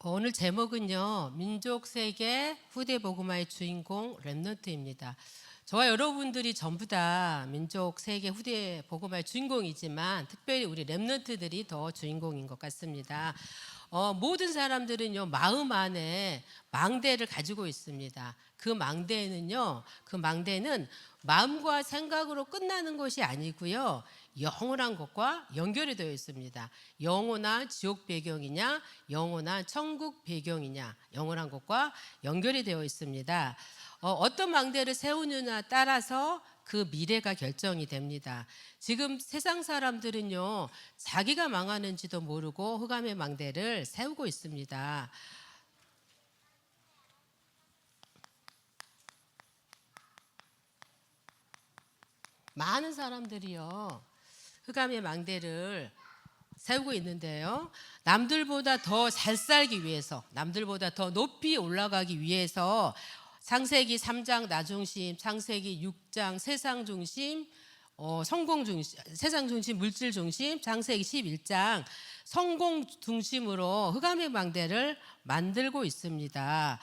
오늘 제목은요, 민족 세계 후대 복음화의 주인공 렘넌트입니다. 저와 여러분들이 전부 다 민족 세계 후대 복음화의 주인공이지만 특별히 우리 렘넌트들이 더 주인공인 것 같습니다. 모든 사람들은요, 마음 안에 망대를 가지고 있습니다. 그 망대는 마음과 생각으로 끝나는 것이 아니고요, 영원한 것과 연결이 되어 있습니다. 영원한 지옥 배경이냐, 영원한 천국 배경이냐, 영원한 것과 연결이 되어 있습니다. 어떤 망대를 세우느냐에 따라서 그 미래가 결정이 됩니다. 지금 세상 사람들은요, 자기가 망하는지도 모르고 흑암의 망대를 세우고 있습니다. 많은 사람들이요, 흑암의 망대를 세우고 있는데요, 남들보다 더 잘 살기 위해서, 남들보다 더 높이 올라가기 위해서 창세기 3장 나 중심, 창세기 6장 세상 중심, 성공 중심, 세상 중심, 물질 중심, 창세기 11장 성공 중심으로 흑암의 망대를 만들고 있습니다.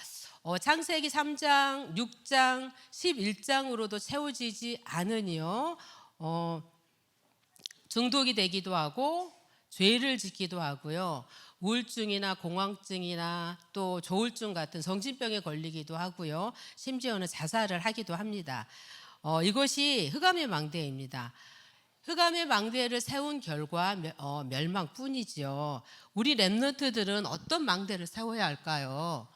창세기 3장, 6장, 11장으로도 채워지지 않으니요, 중독이 되기도 하고 죄를 짓기도 하고요, 우울증이나 공황증이나 또 조울증 같은 정신병에 걸리기도 하고요, 심지어는 자살을 하기도 합니다. 이것이 흑암의 망대입니다. 흑암의 망대를 세운 결과 멸망뿐이지요. 우리 렘넌트들은 어떤 망대를 세워야 할까요?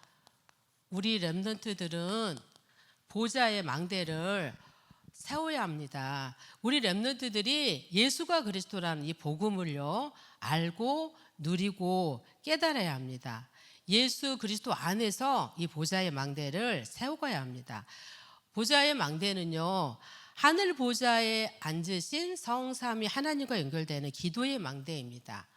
우리 렘넌트들은 보좌의 망대를 세워야 합니다. 우리 렘넌트들이 예수가 그리스도라는 이 복음을요, 알고 누리고 깨달아야 합니다. 예수 그리스도 안에서 이 보좌의 망대를 세워가야 합니다. 보좌의 망대는요, 하늘 보좌에 앉으신 성삼위 하나님과 연결되는 기도의 망대입니다.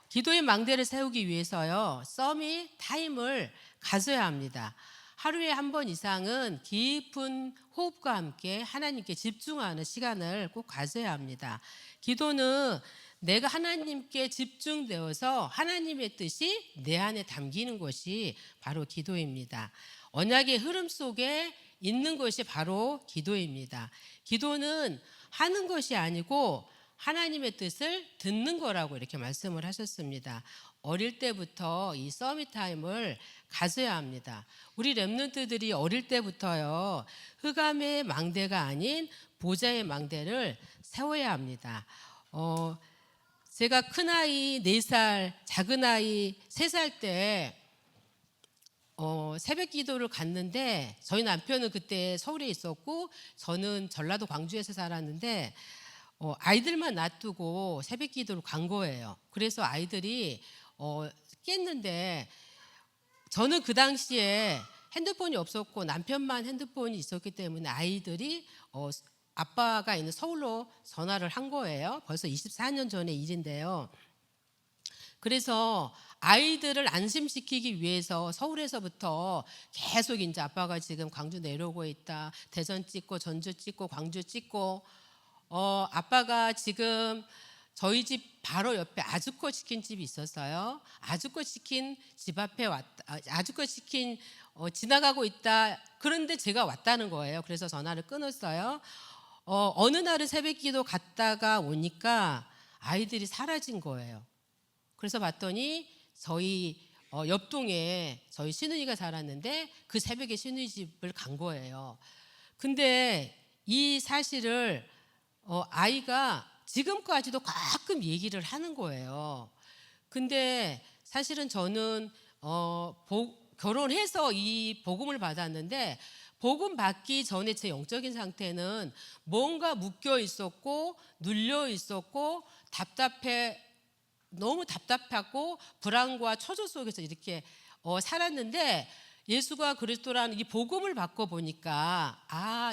기도의 망대를 세우기 위해서요, 서밋 타임을 가져야 합니다. 하루에 한 번 이상은 깊은 호흡과 함께 하나님께 집중하는 시간을 꼭 가져야 합니다. 기도는 내가 하나님께 집중되어서 하나님의 뜻이 내 안에 담기는 것이 바로 기도입니다. 언약의 흐름 속에 있는 것이 바로 기도입니다. 기도는 하는 것이 아니고 하나님의 뜻을 듣는 거라고 이렇게 말씀을 하셨습니다. 어릴 때부터 이 서밋 타임을 가져야 합니다. 우리 렘넌트들이 어릴 때부터요, 흑암의 망대가 아닌 보좌의 망대를 세워야 합니다. 제가 큰아이 4살, 작은아이 3살 때 새벽 기도를 갔는데, 저희 남편은 그때 서울에 있었고 저는 전라도 광주에서 살았는데, 아이들만 놔두고 새벽 기도를 간 거예요. 그래서 아이들이 깼는데, 저는 그 당시에 핸드폰이 없었고 남편만 핸드폰이 있었기 때문에 아이들이 아빠가 있는 서울로 전화를 한 거예요. 벌써 24년 전의 일인데요. 그래서 아이들을 안심시키기 위해서 서울에서부터 계속 이제 아빠가 지금 광주 내려오고 있다, 대전 찍고 전주 찍고 광주 찍고, 아빠가 지금 저희 집 바로 옆에 아주코 치킨 집이 있었어요. 아주코 치킨 집 앞에 왔다, 아주코 치킨 지나가고 있다. 그런데 제가 왔다는 거예요. 그래서 전화를 끊었어요. 어느 날은 새벽 기도 갔다가 오니까 아이들이 사라진 거예요. 그래서 봤더니 저희 옆동에 저희 시누이가 살았는데 그 새벽에 시누이 집을 간 거예요. 근데 이 사실을 아이가 지금까지도 가끔 얘기를 하는 거예요. 근데 사실은 저는 결혼해서 이 복음을 받았는데, 복음 받기 전에 제 영적인 상태는 뭔가 묶여 있었고 눌려 있었고 너무 답답하고 불안과 초조 속에서 이렇게 살았는데, 예수가 그리스도라는 이 복음을 받고 보니까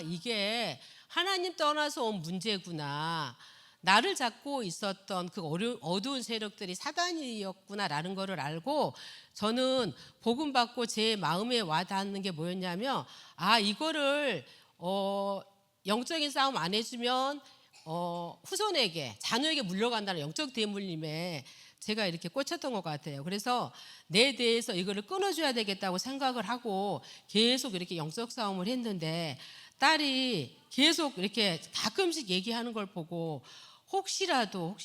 이게 하나님 떠나서 온 문제구나, 나를 잡고 있었던 그 어두운 세력들이 사단이었구나라는 것을 알고, 저는 복음 받고 제 마음에 와 닿는 게 뭐였냐면, 이거를 영적인 싸움 안 해주면 후손에게 자녀에게 물려간다는 영적 대물림에 제가 이렇게 꽂혔던 것 같아요. 그래서 내 대해서 이거를 끊어줘야 되겠다고 생각을 하고 계속 이렇게 영적 싸움을 했는데 딸이 계속 이렇게 가끔씩 얘기하는 걸 보고 혹시라도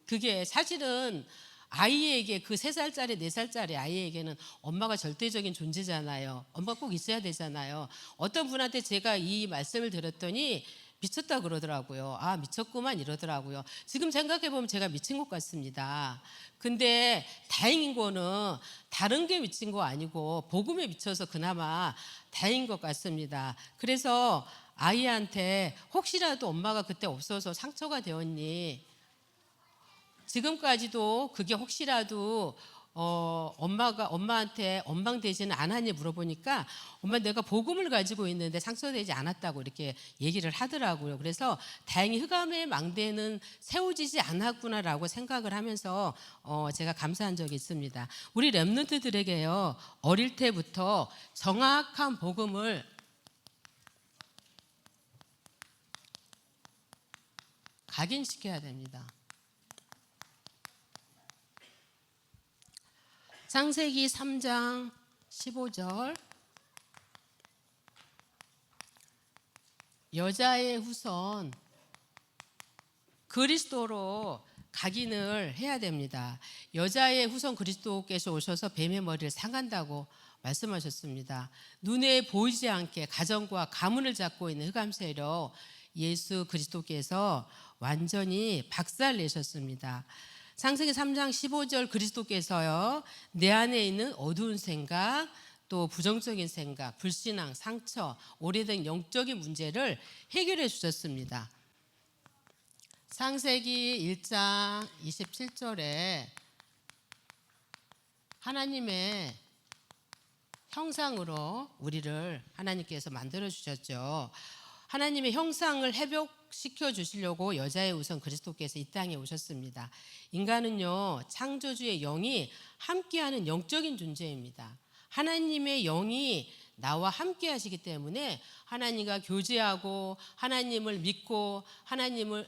그게 사실은 아이에게 그 3살짜리 4살짜리 아이에게는 엄마가 절대적인 존재잖아요. 엄마가 꼭 있어야 되잖아요. 어떤 분한테 제가 이 말씀을 드렸더니 미쳤다 그러더라고요. 아, 미쳤구만 이러더라고요. 지금 생각해보면 제가 미친 것 같습니다. 근데 다행인 거는 다른 게 미친 거 아니고 복음에 미쳐서 그나마 다행인 것 같습니다. 그래서 아이한테 혹시라도 엄마가 그때 없어서 상처가 되었니? 지금까지도 그게 혹시라도 엄마한테 원망되지는 않았니 물어보니까 엄마 내가 복음을 가지고 있는데 상처되지 않았다고 이렇게 얘기를 하더라고요. 그래서 다행히 흑암의 망대는 세워지지 않았구나라고 생각을 하면서 제가 감사한 적이 있습니다. 우리 렘넌트들에게요, 어릴 때부터 정확한 복음을 각인시켜야 됩니다. 창세기 3장 15절 여자의 후손 그리스도로 각인을 해야 됩니다. 여자의 후손 그리스도께서 오셔서 뱀의 머리를 상한다고 말씀하셨습니다. 눈에 보이지 않게 가정과 가문을 잡고 있는 흑암 세력 예수 그리스도께서 완전히 박살내셨습니다. 창세기 3장 15절 그리스도께서요, 내 안에 있는 어두운 생각, 또 부정적인 생각, 불신앙, 상처, 오래된 영적인 문제를 해결해 주셨습니다. 창세기 1장 27절에 하나님의 형상으로 우리를 하나님께서 만들어 주셨죠. 하나님의 형상을 회복시켜 주시려고 여자의 우선 그리스도께서 이 땅에 오셨습니다. 인간은요, 창조주의 영이 함께하는 영적인 존재입니다. 하나님의 영이 나와 함께 하시기 때문에 하나님과 교제하고 하나님을 믿고 하나님을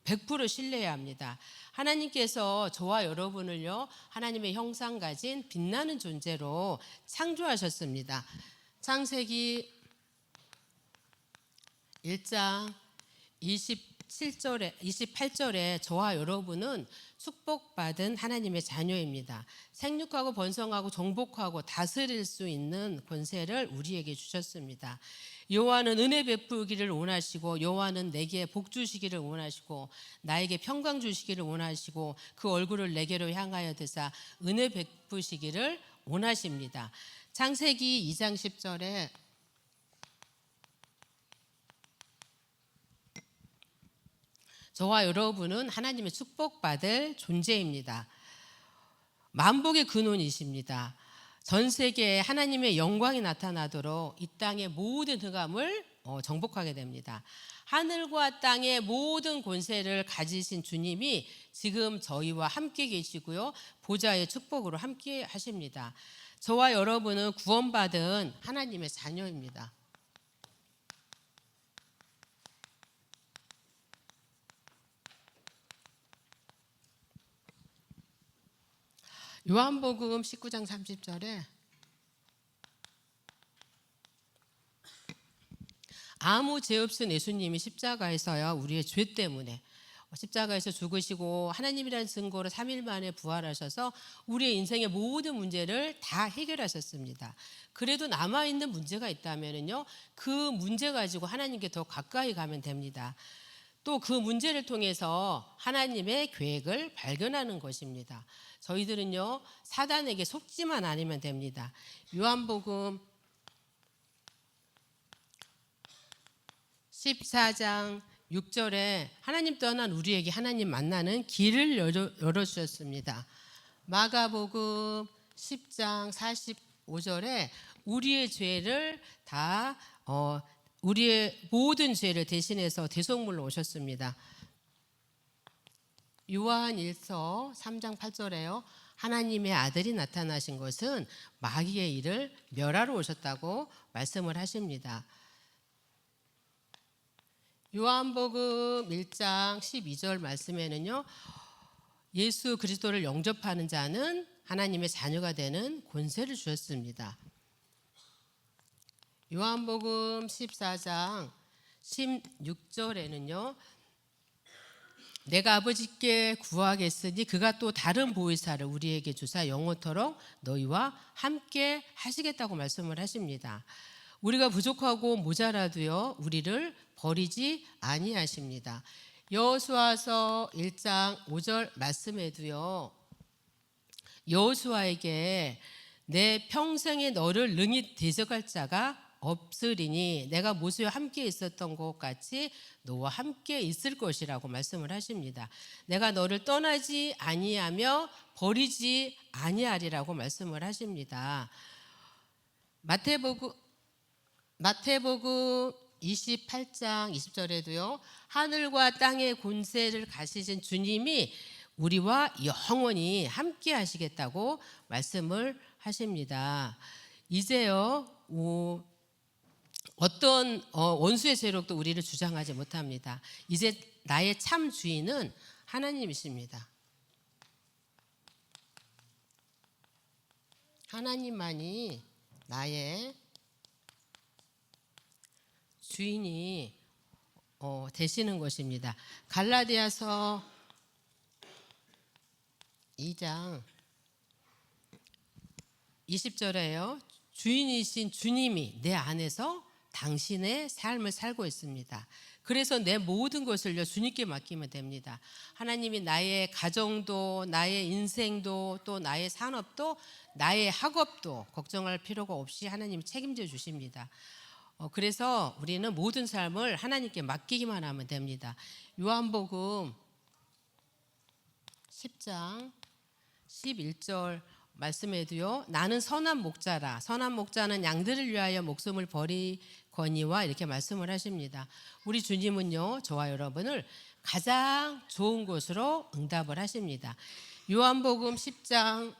100% 신뢰해야 합니다. 하나님께서 저와 여러분을요, 하나님의 형상 가진 빛나는 존재로 창조하셨습니다. 창세기 1장 28절에 저와 여러분은 축복받은 하나님의 자녀입니다. 생육하고 번성하고 정복하고 다스릴 수 있는 권세를 우리에게 주셨습니다. 여호와는 은혜 베푸기를 원하시고 여호와는 내게 복 주시기를 원하시고 나에게 평강 주시기를 원하시고 그 얼굴을 내게로 향하여 드사 은혜 베푸시기를 원하십니다. 창세기 2장 10절에 저와 여러분은 하나님의 축복받을 존재입니다. 만복의 근원이십니다. 전 세계에 하나님의 영광이 나타나도록 이 땅의 모든 흑암을 정복하게 됩니다. 하늘과 땅의 모든 권세를 가지신 주님이 지금 저희와 함께 계시고요, 보좌의 축복으로 함께 하십니다. 저와 여러분은 구원받은 하나님의 자녀입니다. 요한복음 19장 30절에 아무 죄 없은 예수님이 십자가에서요, 우리의 죄 때문에 십자가에서 죽으시고 하나님이라는 증거로 3일 만에 부활하셔서 우리의 인생의 모든 문제를 다 해결하셨습니다. 그래도 남아있는 문제가 있다면요, 그 문제 가지고 하나님께 더 가까이 가면 됩니다. 또 그 문제를 통해서 하나님의 계획을 발견하는 것입니다. 저희들은요, 사단에게 속지만 않으면 됩니다. 요한복음 14장 6절에 하나님 떠난 우리에게 하나님 만나는 길을 열어주셨습니다. 마가복음 10장 45절에 우리의 죄를 다 우리의 모든 죄를 대신해서 대속물로 오셨습니다. 요한일서 3장 8절에요. 하나님의 아들이 나타나신 것은 마귀의 일을 멸하러 오셨다고 말씀을 하십니다. 요한복음 1장 12절 말씀에는요. 예수 그리스도를 영접하는 자는 하나님의 자녀가 되는 권세를 주셨습니다. 요한복음 14장 16절에는요. 내가 아버지께 구하겠으니 그가 또 다른 보혜사를 우리에게 주사 영원토록 너희와 함께 하시겠다고 말씀을 하십니다. 우리가 부족하고 모자라도요 우리를 버리지 아니하십니다. 여호수아서 1장 5절 말씀에도요 여호수아에게 내 평생에 너를 능히 대적할 자가 없으리니 내가 모세와 함께 있었던 것 같이 너와 함께 있을 것이라고 말씀을 하십니다. 내가 너를 떠나지 아니하며 버리지 아니하리라고 말씀을 하십니다. 마태복음 28장 20절에도요. 하늘과 땅의 권세를 가지신 주님이 우리와 영원히 함께 하시겠다고 말씀을 하십니다. 이제요. 어떤 원수의 세력도 우리를 주장하지 못합니다. 이제 나의 참 주인은 하나님이십니다. 하나님만이 나의 주인이 되시는 것입니다. 갈라디아서 2장 20절에요. 주인이신 주님이 내 안에서 당신의 삶을 살고 있습니다. 그래서 내 모든 것을요 주님께 맡기면 됩니다. 하나님이 나의 가정도 나의 인생도 또 나의 산업도 나의 학업도 걱정할 필요가 없이 하나님이 책임져 주십니다. 그래서 우리는 모든 삶을 하나님께 맡기기만 하면 됩니다. 요한복음 10장 11절 말씀에도요. 나는 선한 목자라. 선한 목자는 양들을 위하여 목숨을 버리거니와 이렇게 말씀을 하십니다. 우리 주님은요. 저와 여러분을 가장 좋은 곳으로 응답을 하십니다. 요한복음 10장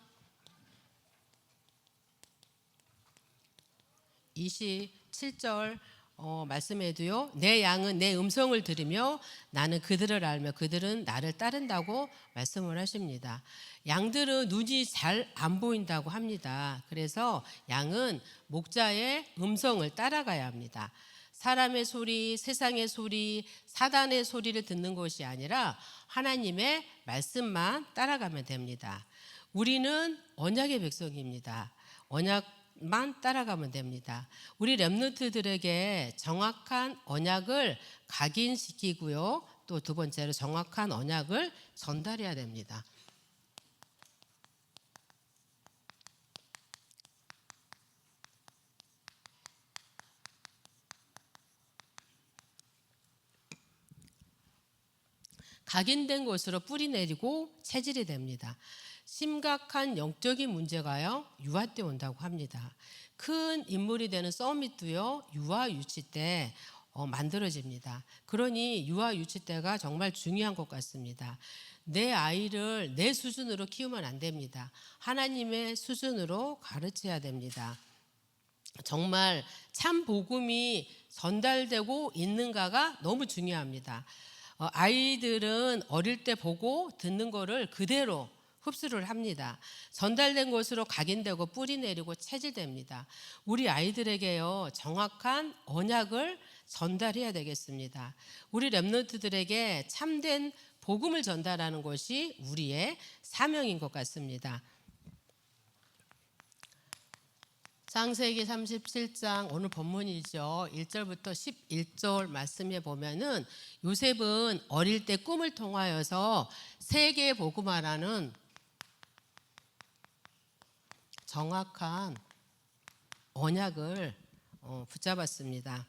27절 말씀에도요. 내 양은 내 음성을 들으며 나는 그들을 알며 그들은 나를 따른다고 말씀을 하십니다. 양들은 눈이 잘 안 보인다고 합니다. 그래서 양은 목자의 음성을 따라가야 합니다. 사람의 소리, 세상의 소리, 사단의 소리를 듣는 것이 아니라 하나님의 말씀만 따라가면 됩니다. 우리는 언약의 백성입니다. 언약만 따라가면 됩니다. 우리 렘넌트들에게 정확한 언약을 각인시키고요. 또 두 번째로 정확한 언약을 전달해야 됩니다. 각인된 곳으로 뿌리 내리고 체질이 됩니다. 심각한 영적인 문제가요 유아 때 온다고 합니다. 큰 인물이 되는 서밋도요 유아 유치 때 만들어집니다. 그러니 유아 유치 때가 정말 중요한 것 같습니다. 내 아이를 내 수준으로 키우면 안 됩니다. 하나님의 수준으로 가르쳐야 됩니다. 정말 참 복음이 전달되고 있는가가 너무 중요합니다. 아이들은 어릴 때 보고 듣는 거를 그대로 흡수를 합니다. 전달된 것으로 각인되고 뿌리 내리고 체질됩니다. 우리 아이들에게요 정확한 언약을 전달해야 되겠습니다. 우리 렘넌트들에게 참된 복음을 전달하는 것이 우리의 사명인 것 같습니다. 창세기 37장 오늘 본문이죠. 1절부터 11절 말씀에 보면은 요셉은 어릴 때 꿈을 통하여서 세계 복음화라는 정확한 언약을 붙잡았습니다.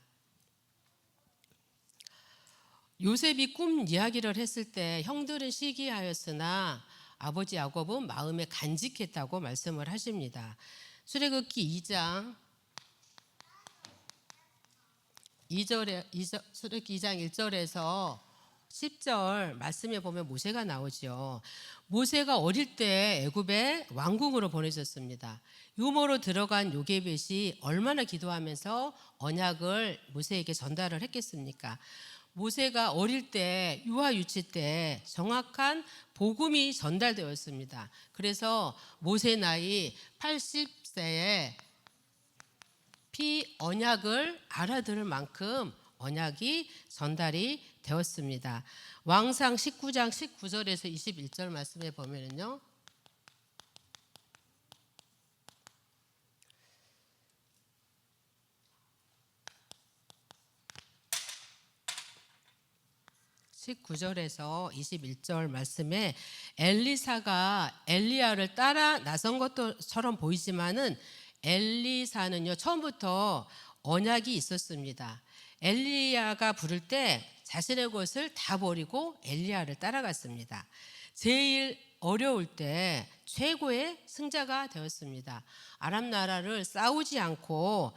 요셉이 꿈 이야기를 했을 때 형들은 시기하였으나 아버지 야곱은 마음에 간직했다고 말씀을 하십니다. 출애굽기 2장 1절에서 10절 말씀에 보면 모세가 나오죠. 모세가 어릴 때 애굽에 왕궁으로 보내졌습니다. 유모로 들어간 요게벳이 얼마나 기도하면서 언약을 모세에게 전달을 했겠습니까? 모세가 어릴 때 유아 유치 때 정확한 복음이 전달되었습니다. 그래서 모세 나이 80세에 언약을 알아들을 만큼 언약이 전달이 되었습니다. 왕상 19장 19절에서 21절 말씀에 보면은요. (19절에서 21절) 말씀에 엘리사가 엘리야를 따라 나선 것처럼 보이지만은 엘리사는요 처음부터 언약이 있었습니다. 엘리야가 부를 때 자신의 것을 다 버리고 엘리야를 따라갔습니다. 제일 어려울 때 최고의 승자가 되었습니다. 아람 나라를 싸우지 않고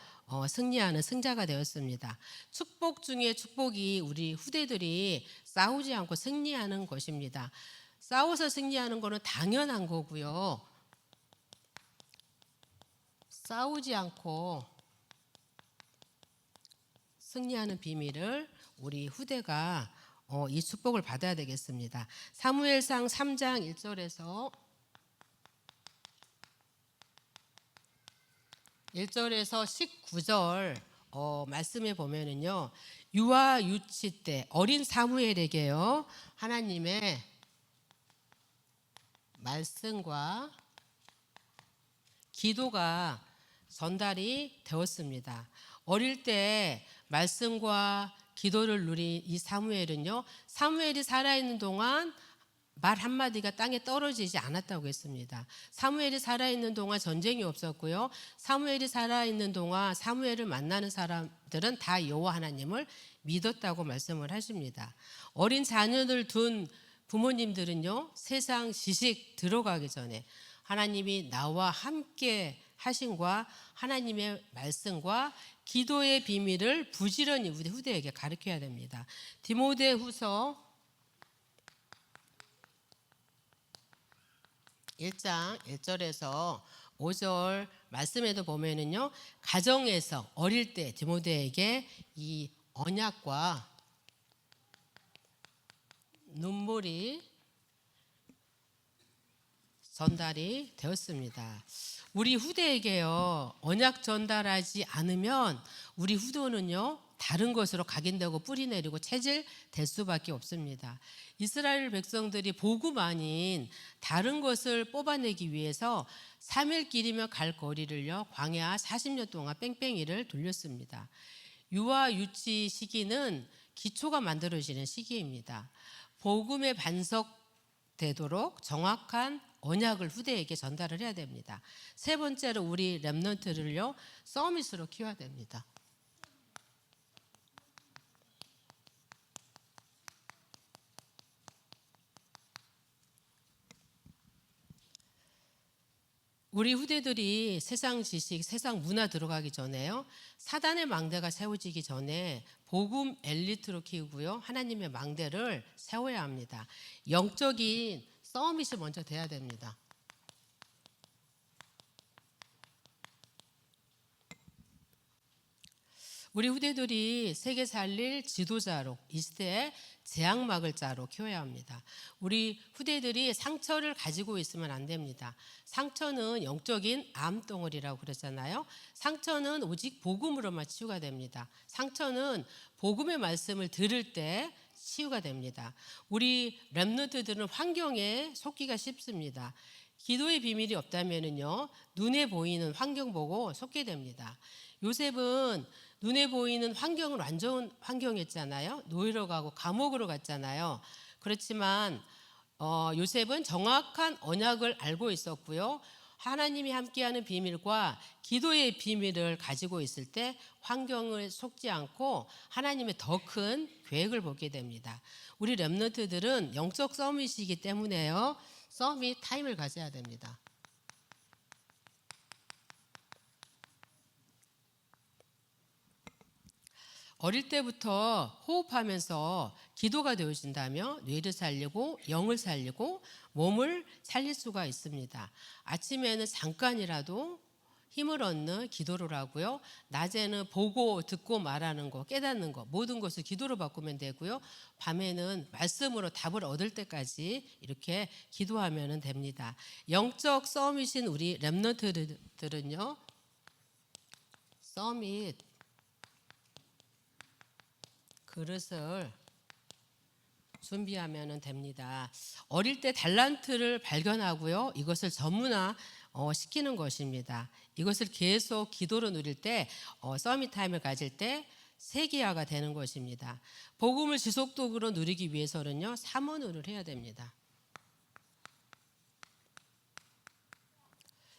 승리하는 승자가 되었습니다. 축복 중에 축복이 우리 후대들이 싸우지 않고 승리하는 것입니다. 싸워서 승리하는 것은 당연한 거고요. 싸우지 않고 승리하는 비밀을 우리 후대가 이 축복을 받아야 되겠습니다. 사무엘상 3장 1절에서 19절 말씀에 보면은요. 유아 유치 때 어린 사무엘에게요. 하나님의 말씀과 기도가 전달이 되었습니다. 어릴 때 말씀과 기도를 누린 이 사무엘은요. 사무엘이 살아있는 동안 말 한마디가 땅에 떨어지지 않았다고 했습니다. 사무엘이 살아있는 동안 전쟁이 없었고요. 사무엘이 살아있는 동안 사무엘을 만나는 사람들은 다 여호와 하나님을 믿었다고 말씀을 하십니다. 어린 자녀들 둔 부모님들은요. 세상 지식 들어가기 전에 하나님이 나와 함께 하신과 하나님의 말씀과 기도의 비밀을 부지런히 우리 후대에게 가르쳐야 됩니다. 디모데후서 1장 1절에서 5절 말씀에도 보면은요. 가정에서 어릴 때 디모데에게 이 언약과 눈물이 전달이 되었습니다. 우리 후대에게요. 언약 전달하지 않으면 우리 후대는요. 다른 것으로 각인되고 뿌리내리고 체질될 수밖에 없습니다. 이스라엘 백성들이 복음 아닌 다른 것을 뽑아내기 위해서 3일 길이며 갈 거리를요. 광야 40년 동안 뺑뺑이를 돌렸습니다. 유아 유치 시기는 기초가 만들어지는 시기입니다. 복음에 반석되도록 정확한 언약을 후대에게 전달을 해야 됩니다. 세 번째로 우리 렘넌트를요. 서밋으로 키워야 됩니다. 우리 후대들이 세상 지식, 세상 문화 들어가기 전에요. 사단의 망대가 세워지기 전에 복음 엘리트로 키우고요. 하나님의 망대를 세워야 합니다. 영적인 서밋이 먼저 돼야 됩니다. 우리 후대들이 세계 살릴 지도자로 이 시대에 재앙막을 자로 키워야 합니다. 우리 후대들이 상처를 가지고 있으면 안 됩니다. 상처는 영적인 암덩어리라고 그랬잖아요. 상처는 오직 복음으로만 치유가 됩니다. 상처는 복음의 말씀을 들을 때 치유가 됩니다. 우리 렘넌트들은 환경에 속기가 쉽습니다. 기도의 비밀이 없다면요, 눈에 보이는 환경 보고 속게 됩니다. 요셉은 눈에 보이는 환경은 안 좋은 환경이었잖아요. 노예로 가고 감옥으로 갔잖아요. 그렇지만 요셉은 정확한 언약을 알고 있었고요. 하나님이 함께하는 비밀과 기도의 비밀을 가지고 있을 때 환경을 속지 않고 하나님의 더 큰 계획을 보게 됩니다. 우리 렘넌트들은 영적 서밋이기 때문에요. 서밋 타임을 가져야 됩니다. 어릴 때부터 호흡하면서 기도가 되어진다며 뇌를 살리고 영을 살리고 몸을 살릴 수가 있습니다. 아침에는 잠깐이라도 힘을 얻는 기도를 하고요. 낮에는 보고 듣고 말하는 거, 깨닫는 거, 모든 것을 기도로 바꾸면 되고요. 밤에는 말씀으로 답을 얻을 때까지 이렇게 기도하면 됩니다. 영적 서밋인 우리 렘넌트들은요. 서밋 그릇을 준비하면 됩니다. 어릴 때 달란트를 발견하고요. 이것을 전문화 시키는 것입니다. 이것을 계속 기도로 누릴 때 서밋 타임을 가질 때 세계화가 되는 것입니다. 복음을 지속적으로 누리기 위해서는요. 삼원을 해야 됩니다.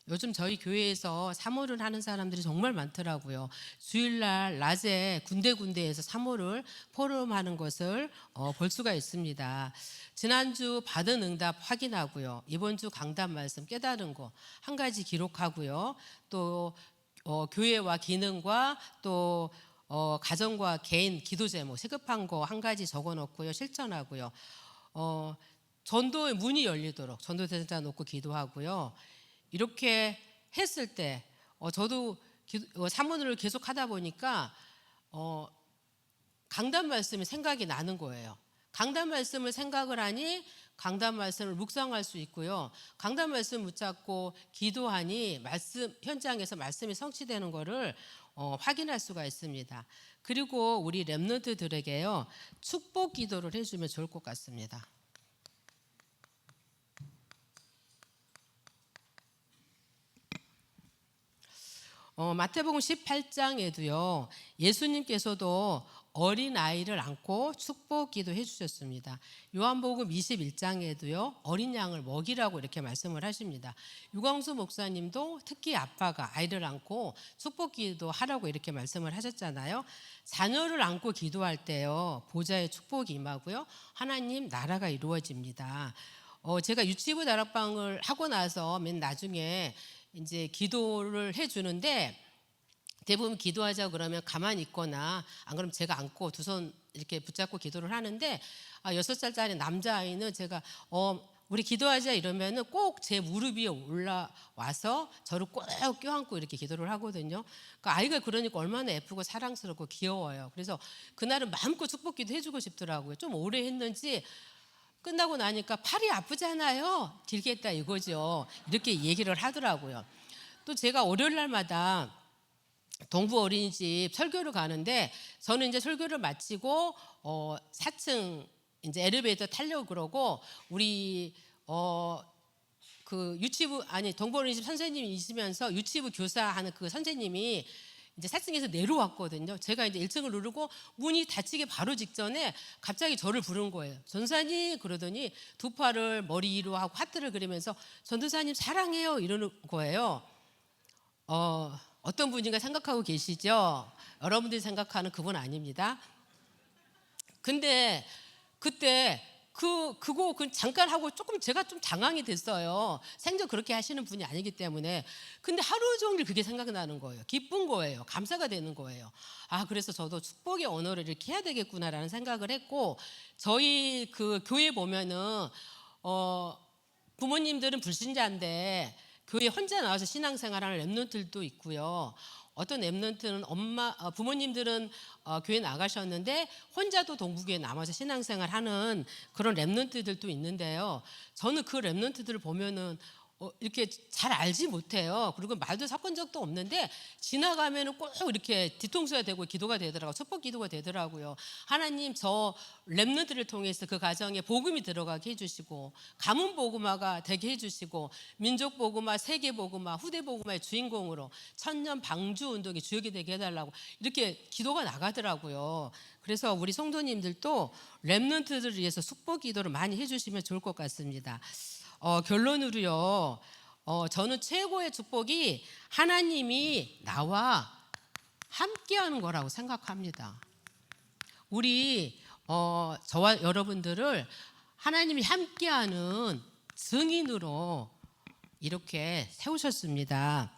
요즘 저희 교회에서 사모를 하는 사람들이 정말 많더라고요. 주일날 낮에 군데군데에서 사모를 포럼하는 것을 볼 수가 있습니다. 지난주 받은 응답 확인하고요. 이번 주 강단 말씀 깨달은 거 한 가지 기록하고요. 또 교회와 기능과 또 가정과 개인 기도 제목 시급한 거 한 가지 적어 놓고요. 실천하고요. 전도의 문이 열리도록 전도대상자 놓고 기도하고요. 이렇게 했을 때 저도 사모를 계속 하다 보니까 강단 말씀이 생각이 나는 거예요. 강단 말씀을 생각을 하니 강단 말씀을 묵상할 수 있고요. 강단 말씀 붙잡고 기도하니 말씀 현장에서 말씀이 성취되는 것을 확인할 수가 있습니다. 그리고 우리 렘넌트들에게요. 축복 기도를 해주면 좋을 것 같습니다. 마태복음 18장에도요. 예수님께서도 어린아이를 안고 축복 기도해 주셨습니다. 요한복음 21장에도요. 어린 양을 먹이라고 이렇게 말씀을 하십니다. 유광수 목사님도 특히 아빠가 아이를 안고 축복 기도하라고 이렇게 말씀을 하셨잖아요. 자녀를 안고 기도할 때요. 보좌의 축복이 임하고요. 하나님 나라가 이루어집니다. 제가 유치부 다락방을 하고 나서 맨 나중에 이제 기도를 해주는데 대부분 기도하자 그러면 가만히 있거나 안 그러면 제가 안고 두 손 이렇게 붙잡고 기도를 하는데 6살짜리 남자아이는 제가 우리 기도하자 이러면은 꼭 제 무릎 위에 올라와서 저를 꼭 껴안고 이렇게 기도를 하거든요. 그러니까 아이가 그러니까 얼마나 예쁘고 사랑스럽고 귀여워요. 그래서 그날은 마음껏 축복 기도 해주고 싶더라고요. 좀 오래 했는지 끝나고 나니까 팔이 아프잖아요. 길겠다 이거죠. 이렇게 얘기를 하더라고요. 또 제가 월요일 날마다 동부 어린이집 설교를 가는데 저는 이제 설교를 마치고 4층 이제 엘리베이터 타려고 그러고 우리 그 유치부 동부 어린이집 선생님이 있으면서 유치부 교사하는 그 선생님이 이제 4층에서 내려왔거든요. 제가 이제 1층을 누르고 문이 닫히기 바로 직전에 갑자기 저를 부른 거예요. 전도사님 그러더니 두 팔을 머리 위로 하고 하트를 그리면서 전도사님 사랑해요 이러는 거예요. 어떤 분인가 생각하고 계시죠? 여러분들이 생각하는 그분 아닙니다. 근데 그때 그거 잠깐 하고 조금 제가 좀 당황이 됐어요. 생전 그렇게 하시는 분이 아니기 때문에. 근데 하루 종일 그게 생각나는 거예요. 기쁜 거예요. 감사가 되는 거예요. 그래서 저도 축복의 언어를 이렇게 해야 되겠구나라는 생각을 했고 저희 그 교회 보면은 부모님들은 불신자인데 교회 혼자 나와서 신앙생활하는 렘넌트들도 있고요. 어떤 렘넌트는 부모님들은 교회 나가셨는데 혼자도 동부교회 남아서 신앙생활하는 그런 렘넌트들도 있는데요. 저는 그 렘넌트들을 보면은 이렇게 잘 알지 못해요. 그리고 말도 섞은 적도 없는데 지나가면은 꼭 이렇게 뒤통수가 되고 기도가 되더라고요. 축복 기도가 되더라고요. 하나님 저 렘넌트를 통해서 그 가정에 복음이 들어가게 해주시고 가문 복음화가 되게 해주시고 민족 복음화, 세계 복음화, 후대 복음화의 주인공으로 천년 방주 운동의 주역이 되게 해달라고 이렇게 기도가 나가더라고요. 그래서 우리 성도님들도 렘넌트들을 위해서 축복 기도를 많이 해주시면 좋을 것 같습니다. 결론으로요. 저는 최고의 축복이 하나님이 나와 함께하는 거라고 생각합니다. 우리 저와 여러분들을 하나님이 함께하는 증인으로 이렇게 세우셨습니다.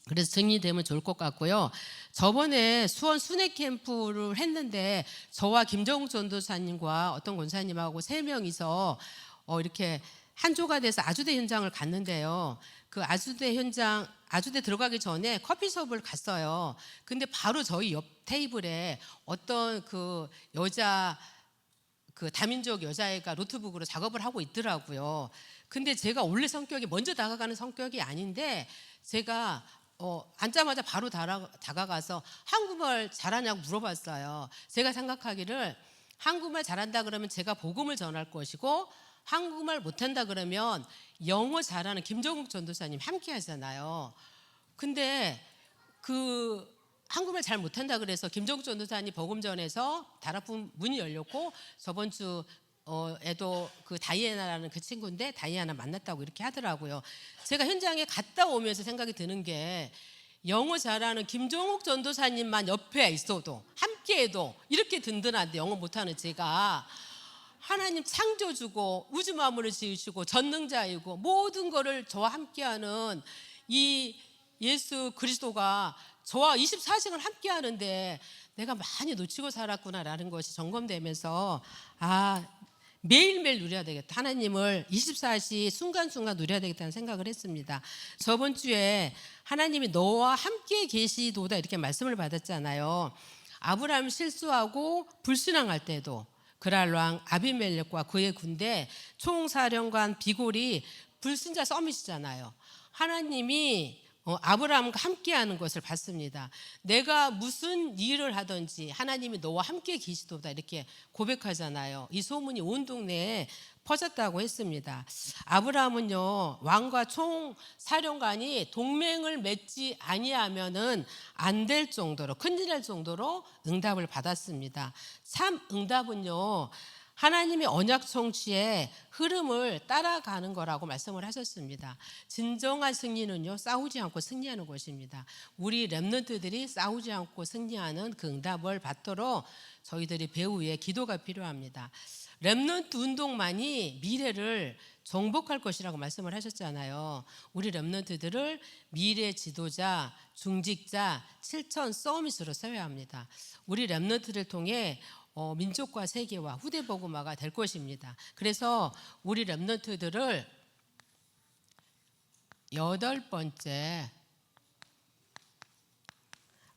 그래서 증인이 되면 좋을 것 같고요. 저번에 수원 순회 캠프를 했는데 저와 김정욱 전도사님과 어떤 권사님하고 3명이서 이렇게 한조가 돼서 아주대 현장을 갔는데요. 그 아주대 현장 아주대 들어가기 전에 커피숍을 갔어요. 근데 바로 저희 옆 테이블에 어떤 그 여자 그 다민족 여자애가 노트북으로 작업을 하고 있더라고요. 근데 제가 원래 성격이 먼저 다가가는 성격이 아닌데 제가 앉자마자 바로 다가가서 한국말 잘하냐고 물어봤어요. 제가 생각하기를 한국말 잘한다 그러면 제가 복음을 전할 것이고 한국말 못한다 그러면 영어 잘하는 김정욱 전도사님 함께 하잖아요. 근데 그 한국말 잘 못한다 그래서 김정욱 전도사님 복음전에서 다락문 문이 열렸고 저번 주 에도 그 다이애나라는 그 친구인데 다이애나 만났다고 이렇게 하더라고요. 제가 현장에 갔다 오면서 생각이 드는 게 영어 잘하는 김종욱 전도사님만 옆에 있어도 함께해도 이렇게 든든한데 영어 못하는 제가 하나님 창조주고 우주 만물을 지으시고 전능자이고 모든 거를 저와 함께하는 이 예수 그리스도가 저와 24시간 함께하는데 내가 많이 놓치고 살았구나라는 것이 점검되면서 매일매일 누려야 되겠다. 하나님을 24시 순간순간 누려야 되겠다는 생각을 했습니다. 저번 주에 하나님이 너와 함께 계시도다 이렇게 말씀을 받았잖아요. 아브라함 실수하고 불신앙할 때도 그랄 왕 아비멜렉과 그의 군대 총사령관 비골이 불신자 서밋이잖아요. 하나님이 아브라함과 함께하는 것을 봤습니다. 내가 무슨 일을 하든지 하나님이 너와 함께 계시도다 이렇게 고백하잖아요. 이 소문이 온 동네에 퍼졌다고 했습니다. 아브라함은요 왕과 총사령관이 동맹을 맺지 아니하면은 안 될 정도로 큰일 날 정도로 응답을 받았습니다. 참 응답은요 하나님의 언약 성취의 흐름을 따라가는 거라고 말씀을 하셨습니다. 진정한 승리는요 싸우지 않고 승리하는 것입니다. 우리 렘넌트들이 싸우지 않고 승리하는 그 응답을 받도록 저희들이 배우 위에 기도가 필요합니다. 렘넌트 운동만이 미래를 정복할 것이라고 말씀을 하셨잖아요. 우리 렘넌트들을 미래 지도자, 중직자, 7천 서밋으로 세워야 합니다. 우리 렘넌트를 통해 민족과 세계와 후대 복음화가 될 것입니다. 그래서 우리 렘넌트들을 8번째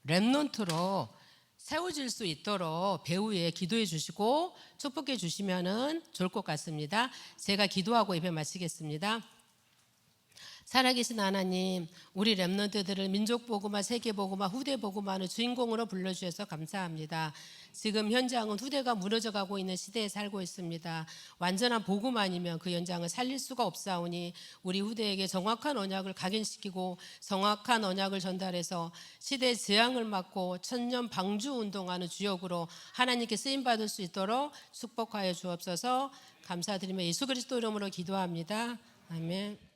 렘넌트로 세워질 수 있도록 배우에 기도해 주시고 축복해 주시면 좋을 것 같습니다. 제가 기도하고 예배 마치겠습니다. 살아계신 하나님, 우리 렘넌트들을 민족복음화, 세계복음화, 후대복음화는 주인공으로 불러주셔서 감사합니다. 지금 현장은 후대가 무너져가고 있는 시대에 살고 있습니다. 완전한 복음 아니면 그 현장을 살릴 수가 없사오니 우리 후대에게 정확한 언약을 각인시키고 정확한 언약을 전달해서 시대의 재앙을 막고 천년 방주 운동하는 주역으로 하나님께 쓰임받을 수 있도록 축복하여 주옵소서. 감사드리며 예수 그리스도 이름으로 기도합니다. 아멘.